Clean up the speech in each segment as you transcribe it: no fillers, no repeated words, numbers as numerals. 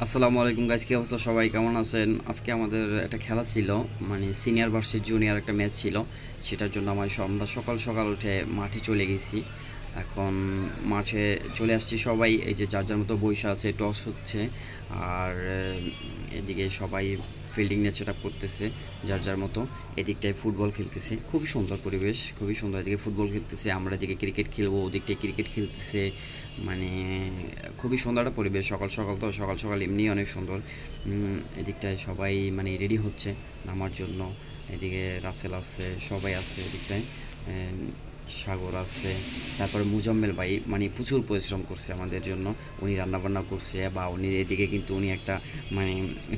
আসসালামু আলাইকুম গাইস, কি অবস্থা? সবাই কেমন আছেন? আজকে আমাদের একটা খেলা ছিল, মানে সিনিয়র ভার্সেস জুনিয়র একটা ম্যাচ ছিল। সেটার জন্য আমরা সকাল সকাল উঠে মাঠে চলে গেছি। এখন মাঠে চলে আসছি সবাই, এই যে যার যার মতো বইসা আছে, টস হচ্ছে। আর এদিকে সবাই ফিল্ডিং নিয়ে সেট আপ করতেছে যার যার মতো। এদিকটায় ফুটবল খেলতেছে, খুবই সুন্দর পরিবেশ, খুবই সুন্দর। এদিকে ফুটবল খেলতেছে, আমরা এদিকে ক্রিকেট খেলবো, ওদিকটায় ক্রিকেট খেলতেছে। মানে খুবই সুন্দর একটা পরিবেশ। সকাল সকাল তো, সকাল সকাল এমনিই অনেক সুন্দর। এদিকটায় সবাই মানে রেডি হচ্ছে নামার জন্য। এদিকে রাসেল আছে, সবাই আছে এদিকটায়। সাগর আছে, তারপরে মুজাম্মেল ভাই মানে প্রচুর পরিশ্রম করছে আমাদের জন্য। উনি রান্নাবান্না করছে, বা উনি এদিকে কিন্তু উনি একটা মানে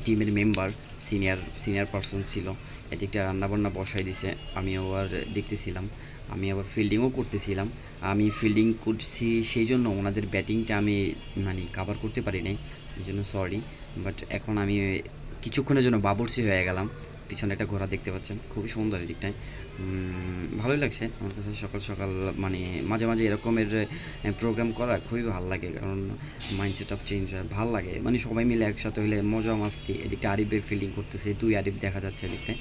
টিমের মেম্বার, সিনিয়র সিনিয়র পার্সন ছিল। এদিকটা রান্নাবান্না বসাই দিছে, আমি আবার দেখতেছিলাম, আমি আবার ফিল্ডিংও করতেছিলাম। আমি ফিল্ডিং করছি সেই জন্য ওনাদের ব্যাটিংটা আমি মানে কাভার করতে পারি নাই, এই জন্য সরি। বাট এখন আমি কিছুক্ষণের জন্য বাবুর্চি হয়ে গেলাম। পিছনে একটা ঘোড়া দেখতে পাচ্ছেন, খুবই সুন্দর এই দিকটায়। ভালোই লাগছে আমার কাছে সকাল সকাল, মানে মাঝে মাঝে এরকমের প্রোগ্রাম করা খুবই ভালো লাগে, কারণ মাইন্ড সেট আপ চেঞ্জ হয়, ভালো লাগে। মানে সবাই মিলে একসাথে হলে মজা মাস্তি। এদিকটা আরিফের ফিল্ডিং করতেছে, দুই আরিফ দেখা যাচ্ছে এদিকটায়।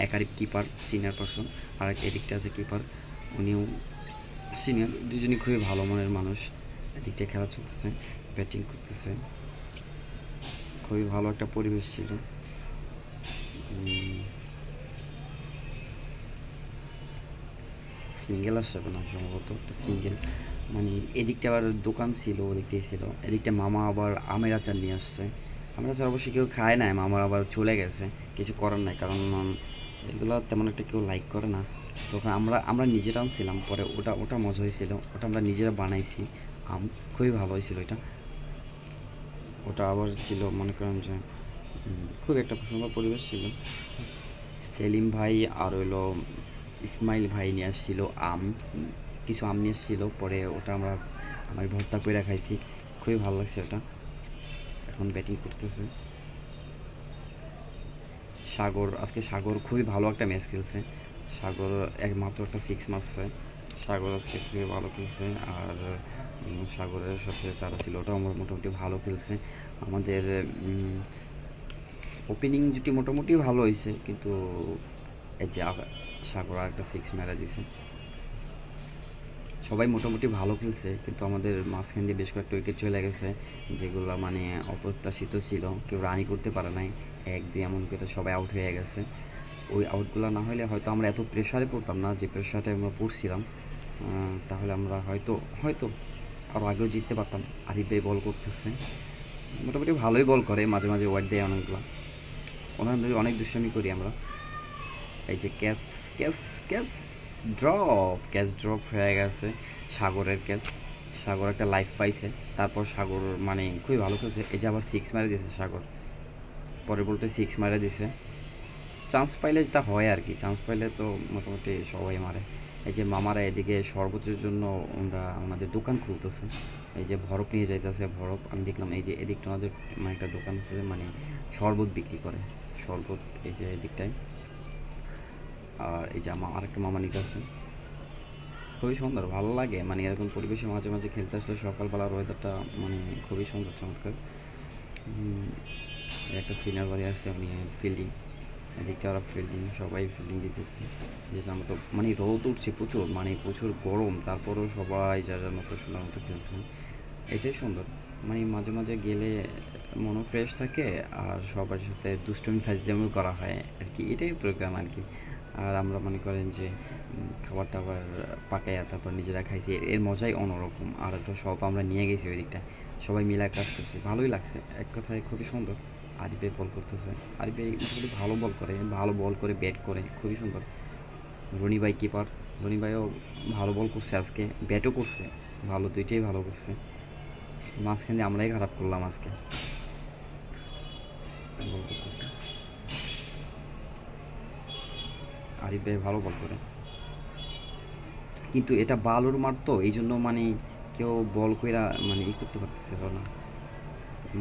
এক আরিফ কিপার, সিনিয়র পারসন। আর এদিকটা আছে কিপার, উনিও সিনিয়র। দুজনই খুবই ভালো মনের মানুষ। এদিকটায় খেলা চলতেছে, ব্যাটিং করতেছে, খুবই ভালো একটা পরিবেশ ছিল। সিঙ্গেল আসছে না সম্ভবত, একটা সিঙ্গেল। মানে এদিকটা আবার দোকান ছিল, ওদিকটাই ছিল। এদিকটা মামা আবার আমের আচার নিয়ে আসছে। আমের আচার অবশ্যই কেউ খায় না, মামার আবার চলে গেছে, কিছু করার নাই, কারণ এগুলো তেমন একটা কেউ লাইক করে না। তখন আমরা আমরা নিজেরা আনছিলাম, পরে ওটা ওটা মজা হয়েছিল, ওটা আমরা নিজেরা বানাইছি। আম খুবই ভালো হয়েছিল এটা। ওটা আবার ছিল মনে করেন যে খুব একটা সুন্দর পরিবেশ ছিল। সেলিম ভাই আর হইলো ইসমাইল ভাই নিয়ে আসছিল আম, কিছু আম নিয়ে আসছিল, পরে ওটা আমি ভর্তা করে খাইছি, খুবই ভালো লাগছে ওটা। এখন ব্যাটিং করতেছে সাগর। আজকে সাগর খুবই ভালো একটা ম্যাচ খেলছে। সাগর একমাত্র একটা সিক্স মারছে। সাগর আজকে খুবই ভালো খেলছে। আর সাগরের সাথে যারা ছিল ওটাও মোটামুটি ভালো খেলছে। আমাদের ওপেনিং জুটি মোটামুটি ভালো হয়েছে, কিন্তু এই যে সাগর আর একটা সিক্স মেরা দিছে। সবাই মোটামুটি ভালো খেলছে, কিন্তু আমাদের মাঝখান দিয়ে বেশ কয়েকটা উইকেট চলে গেছে, যেগুলো মানে অপ্রত্যাশিত ছিল, কেউ রানই করতে পারে নাই। এক দিয়ে এমন করে সবাই আউট হয়ে গেছে। ওই আউটগুলো না হলে হয়তো আমরা এত প্রেশারে পড়তাম না, যে প্রেশারটা আমরা পড়ছিলাম। তাহলে আমরা হয়তো হয়তো আরও আগেও জিততে পারতাম। আরিফ ভাই বল করতেছে, মোটামুটি ভালোই বল করে, মাঝে মাঝে ওয়াইড দেয় অনেকগুলো। ওনার অনেক দুষ্টামি করি আমরা। এই যে catch, catch, catch catch drop হয়ে গেছে সাগরের ক্যাচ। সাগর একটা লাইফ পাইছে, তারপর সাগর মানে খুবই ভালো খেলছে। এই যে আবার সিক্স মারে দিয়েছে সাগর, পরের বলতে সিক্স মারে দিছে। চান্স পাইলে যেটা হয় আর কি, চান্স পাইলে তো মোটামুটি সবাই মারে। এই যে মামারা এদিকে শরবতের জন্য ওনাদের দোকান খুলতেছে। এই যে ভরপ নিয়ে যাইতেছে, ভরপ আমি দেখলাম। এই যে এদিকটা ওনাদের মানে একটা দোকান আছে, মানে শরবত বিক্রি করে, শরবত। এই যে এদিকটায়। আর এই যে আমার আরেকটা মামা নিতে আছে, খুবই সুন্দর, ভালো লাগে। মানে এরকম পরিবেশে মাঝে মাঝে খেলতে আসলে সকালবেলার ওয়েদারটা মানে খুবই সুন্দর, চমৎকার। একটা সিনিয়র বাড়ি আছে, উনি ফিল্ডিং। এদিকটা ওরা ফিল্ডিং, সবাই ফিল্ডিং দিতেছে। যে যার মতো, মানে রোদ উঠছে প্রচুর, মানে প্রচুর গরম, তারপরেও সবাই যার যার মতো সোনার মতো খেলছে। এটাই সুন্দর। মানে মাঝে মাঝে গেলে মনও ফ্রেশ থাকে, আর সবার সাথে দুষ্টুমি ফাজলামিও করা হয় আর কি, এটাই প্রোগ্রাম আর কি। আর আমরা মনে করেন যে খাবার টাবার পাকাইয়া তারপর নিজেরা খাইছি, এর মজাই অন্যরকম। আর একটা সব আমরা নিয়ে গেছি ওই দিকটা, সবাই মিলে কাজ করছি, ভালোই লাগছে এক কথায়, খুবই সুন্দর। আরিফে বল করতেছে, আরিফে মোটামুটি ভালো বল করে, ভালো বল করে, ব্যাট করে, খুবই সুন্দর। রনি ভাই কিপার, রনি ভাইও ভালো বল করছে আজকে, ব্যাটও করছে ভালো, দুইটাই ভালো করছে। মাঝখানে আমরাই খারাপ করলাম আজকে, বল করতেছে। আরিফ ভাই ভালো বল করে, কিন্তু এটা বালুর মার তো, এই জন্য মানে কেউ বল কইরা মানে করতে পারতেছিল না।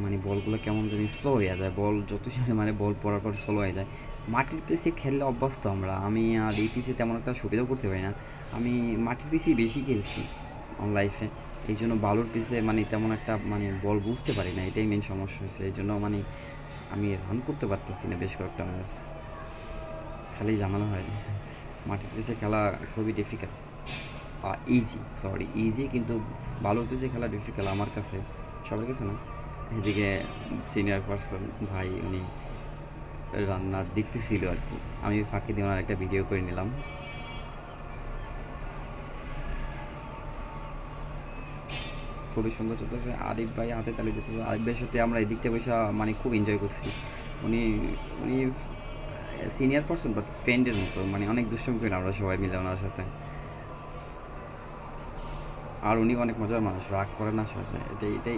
মানে বলগুলো কেমন জানি স্লো হয়ে যায়, বল যত সময় মানে বল পড়ার পর স্লো হয়ে যায়। মাটির পিসে খেললে অভ্যস্ত আমরা, আমি আর এই পিসে তেমন একটা সুবিধাও করতে পারি না। আমি মাটির পিসেই বেশি খেলছি আমার লাইফে। এই জন্য বালুর পিছে মানে তেমন একটা মানে বল বুঝতে পারি না, এটাই মেন সমস্যা হয়েছে। এই জন্য মানে আমি রান করতে পারতেছি না বেশ কয়েকটা ম্যাচ, খালি ঝামেলা হয়। মাটির পিছে খেলা খুবই ডিফিকাল্ট, ইজি, কিন্তু বালুর পিছে খেলা ডিফিকাল্ট আমার কাছে, সবার কাছে না। এদিকে সিনিয়র পার্সন ভাই উনি রান্না দেখতেছিল আর কি, আমি ফাঁকি দিয়ে ওনার একটা ভিডিও করে নিলাম। খুবই সুন্দর চলতেছে, আরিফ ভাই হাতে তালি দিতেছে। আরিফ ভাইয়ের সাথে আমরা এদিকটা বসে মানে খুব এনজয় করছি। উনি উনি সিনিয়র পার্সন বাট ফ্রেন্ডের মতো, মানে অনেক দুষ্টমি করি আমরা সবাই মিলে ওনার সাথে। আর উনি অনেক মজার মানুষ, রাগ করে না সহজে,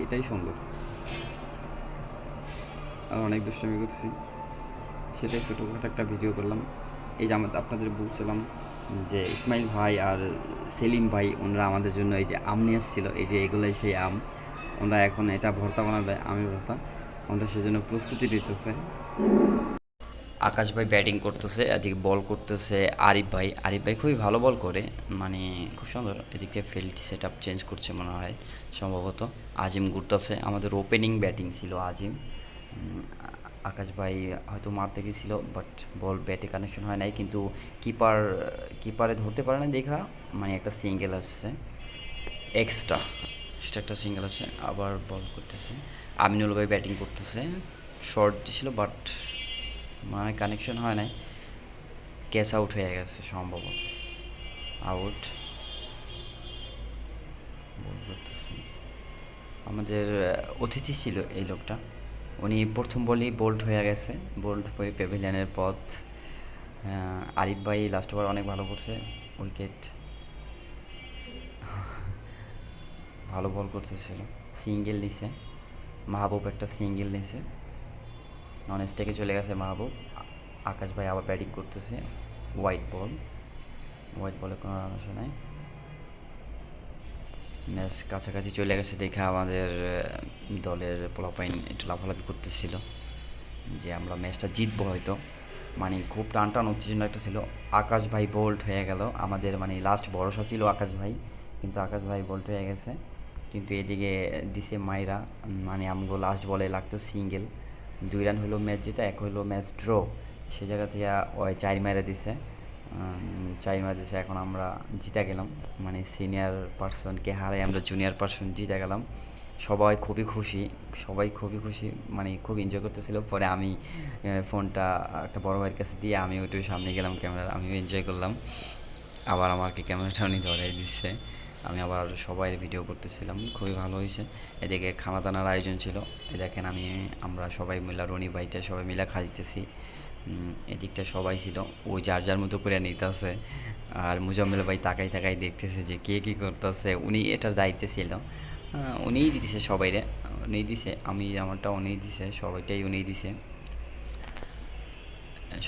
এটাই সুন্দর। আর অনেক দুষ্টমি করছি, সেটাই ছোটোখাটো একটা ভিডিও করলাম। এই যে আপনাদের বলছিলাম যে ইসমাইল ভাই আর সেলিম ভাই ওনারা আমাদের জন্য এই যে আম নিয়ে এসেছিলো, এই যে এগুলোই সেই আম। ওনারা এখন এটা ভর্তা বানাবে, আমের ভর্তা। ওনারা সেজন্য প্রস্তুতি নিতেছে। আকাশ ভাই ব্যাটিং করতেছে, এদিকে বল করতেছে আরিফ ভাই খুবই ভালো বল করে, মানে খুব সুন্দর। এদিকে ফিল্ড সেট আপ চেঞ্জ করছে মনে হয় সম্ভবত। আজিম ঘুরতেছে, আমাদের ওপেনিং ব্যাটিং ছিল আজিম। আকাশ ভাই হয়তো মারতে গেছিলো বাট বল ব্যাটে কানেকশন হয় নাই, কিন্তু কিপারে ধরতে পারে না দেখা, মানে একটা সিঙ্গেল আসছে এক্সট্রা একটা সিঙ্গেল আছে। আবার বল করতেছে, আমিনুল ভাই ব্যাটিং করতেছে, শর্ট ছিল বাট মানে কানেকশন হয় নাই, ক্যাচ আউট হয়ে গেছে সম্ভবত, আউট। বল করতেছে আমাদের অতিথি ছিল এই লোকটা, উনি প্রথম বলেই বোল্ড হয়ে গেছে, বোল্ড হয়ে প্যাভিলিয়নের পথ। আরিফ ভাই লাস্ট ওভার অনেক ভালো করছে, উইকেট, ভালো বল করতেছিল, সিঙ্গেল নিছে মাহবুব, একটা সিঙ্গেল নিছে, নন স্টেকে চলে গেছে মাহবুব। আকাশ ভাই আবার ব্যাটিং করতেছে, হোয়াইট বলে কোনো রান আসে নাই। ম্যাচ কাছাকাছি চলে গেছে দেখে আমাদের দলের পোলাপাইন একটু লাফালাফি করতেছিল যে আমরা ম্যাচটা জিতবো হয়তো, মানে খুব টান উত্তেজনা একটা ছিল। আকাশ ভাই বোল্ড হয়ে গেল, আমাদের মানে লাস্ট ভরসা ছিল আকাশ ভাই, কিন্তু আকাশ ভাই বোল্ড হয়ে গেছে। কিন্তু এদিকে দিছে মাইরা, মানে আমগো লাস্ট বলে লাগতো সিঙ্গেল, 2 রান হলো ম্যাচ জিতা, 1 হলো ম্যাচ ড্র। সে জায়গা থেকে ওই 4 মাইরা দিছে, 4 মাইরা দিছে। এখন আমরা জিতা গেলাম, মানে সিনিয়র পার্সনকে হারাই আমরা জুনিয়র পার্সন জিতা গেলাম। সবাই খুবই খুশি, মানে খুব এনজয় করতেছিল। পরে আমি ফোনটা একটা বড় ভাইয়ের কাছে দিয়ে আমি একটু সামনে গেলাম, ক্যামেরা আমিও এনজয় করলাম। আবার আমাকে ক্যামেরাটা উনি ধরাই দিচ্ছে, আমি আবার সবাই ভিডিও করতেছিলাম, খুবই ভালো হয়েছে। এদিকে খানা দানার আয়োজন ছিল, দেখেন আমরা সবাই মিলে, রনি ভাইটা সবাই মিলে খাইতেছি। এদিকটা সবাই ছিল, ওই যার মতো করে নিতেছে, আর মুজাম্মেল ভাই তাকাই দেখতেছে যে কে কী করতেছে। উনি এটার দায়িত্বে ছিল, উনিই দিতেছে সবাইরে, উনিই দিছে, আমি আমারটা উনিই দিছে, সবাইটাই উনিই দিছে।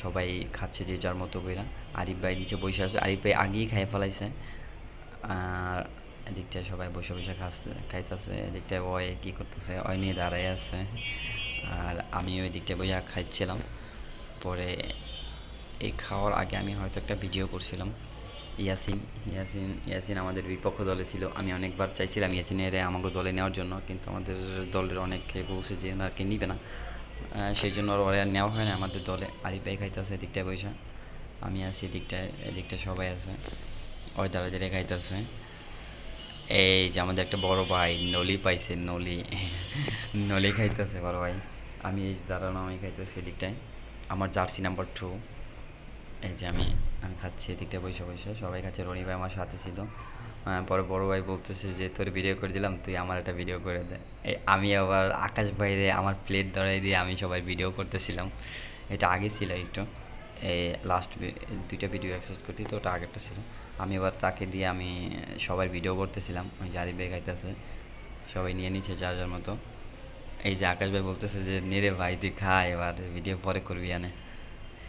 সবাই খাচ্ছে যে যার মতো কইরা। আরিফ ভাই নিচে বসে আছে, আরিফ ভাই আগেই খাইয়ে ফেলাইছে। আর এদিকটায় সবাই বসে খাইতেছে, এদিকটায় ওই কী করতেছে, ওই নিয়ে দাঁড়াই আছে। আর আমি ওই দিকটায় বসে খাইছিলাম। পরে এই খাওয়ার আগে আমি হয়তো একটা ভিডিও করছিলাম। ইয়াসিন আমাদের বিপক্ষ দলে ছিল, আমি অনেকবার চাইছিলাম ইয়াসিনের আমাকে দলে নেওয়ার জন্য, কিন্তু আমাদের দলের অনেকে বলছে যে ওনাকে নিবে না, সেই জন্য ওরা আর নেওয়া হয় না আমাদের দলে। আরিফ ভাই খাইতেছে এদিকটায় বসে, আমি আছি এদিকটায় সবাই আছে, ওই দাঁড়িয়ে খাইতেছে। এই যে আমাদের একটা বড় ভাই নলি পাইছে, নলি খাইতেছে বড় ভাই। আমি এই যে দাঁড়ানো, আমি খাইতেছি এদিকটায়, আমার জার্সি নাম্বার 2। এই যে আমি খাচ্ছি এদিকটায় বসে সবাই খাচ্ছে। রনি ভাই আমার সাথে ছিল। পরে বড় ভাই বলতেছে যে তোর ভিডিও করে দিলাম, তুই আমার একটা ভিডিও করে দে। আমি আবার আকাশ বাইরে আমার প্লেট ধরাই দিয়ে আমি সবাই ভিডিও করতেছিলাম। এটা আগে ছিল একটু, এই লাস্ট 2টা ভিডিও অ্যাক্সেস করতে, তো ওটা আগেরটা ছিল। আমি এবার তাকে দিয়ে আমি সবার ভিডিও করতেছিলাম, ওই যে আরিফ ভাই খাইতেছে, সবাই নিয়ে নিচ্ছে যার মতো। এই যে আকাশ ভাই বলতেছে যে নেরে ভাই তুই খা, এবার ভিডিও পরে করবি আনে।